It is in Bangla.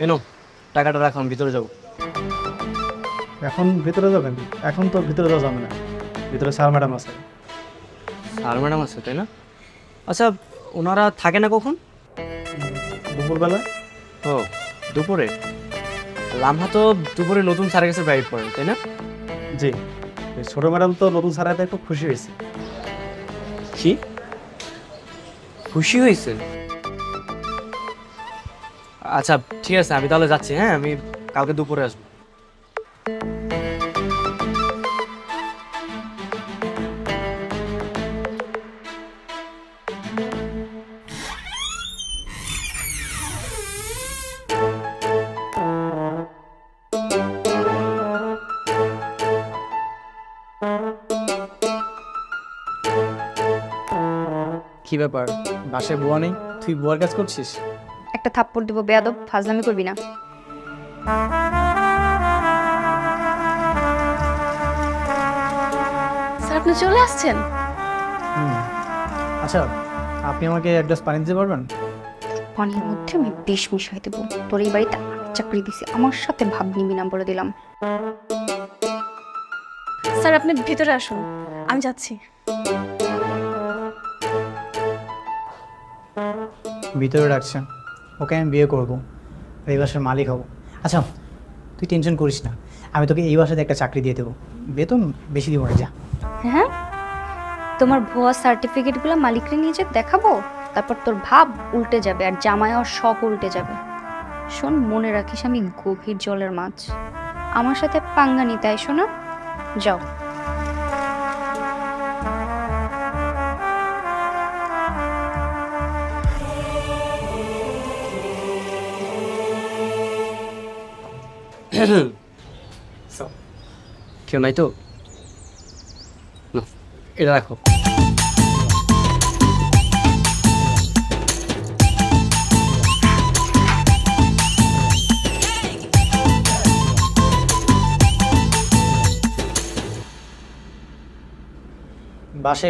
এনো টাকাটা রাখুন, ভিতরে যাবো। এখন ভিতরে যাবেন? এখন তো ভিতরে যাওয়া যাবে না, ভিতরে স্যার ম্যাডাম আছে। স্যার ম্যাডাম আছে তাই না? আচ্ছা, ওনারা থাকে না কখন? দুপুরবেলা। ও, দুপুরে? লামহা তো দুপুরে নতুন স্যারের কাছে প্রাইভেট পড়েন তাই না? জি, ছোট ম্যাডাম তো নতুন স্যার একটু খুশি হয়েছে। কি খুশি হয়েছে? আচ্ছা ঠিক আছে, আমি তাহলে যাচ্ছি। হ্যাঁ, আমি কালকে দুপুরে আসবো। কি ব্যাপার, বাসায় বুয়া নেই, তুই বুয়ার কাজ করছিস? একটা থাপ্পড় দিব বেয়াদব, ফাজলামি করবি না। স্যার আপনি চলে আসছেন? আচ্ছা, আপনি আমাকে এক গ্লাস পানি দিতে পারবেন? পানির মধ্যে আমি বিষ মিশাই দেবো। তোর এই বাড়িতে চাকরি দিছি, আমার সাথে ভাব নিবি না বলে দিলাম। স্যার আপনি ভিতরে আসুন, আমি যাচ্ছি। ভিতরে রাখছে, ওকে আমি বিয়ে করবো, এই বাসার মালিক হব। আচ্ছা তুই টেনশন করিস না, আমি তোকে এই বাসাতে একটা চাকরি দিয়ে দেবো, বেতন বেশি দিব না। যা। হ্যাঁ, তোমার ভুয়া সার্টিফিকেটগুলো মালিকরে নিয়ে যে দেখাবো, তারপর তোর ভাব উল্টে যাবে আর জামাই আর শখ উল্টে যাবে। শোন, মনে রাখিস আমি গভীর জলের মাছ, আমার সাথে পাঙ্গা নিতে আইসো না। যাও। কেউ নাই তো? এটা রাখো। বাসায়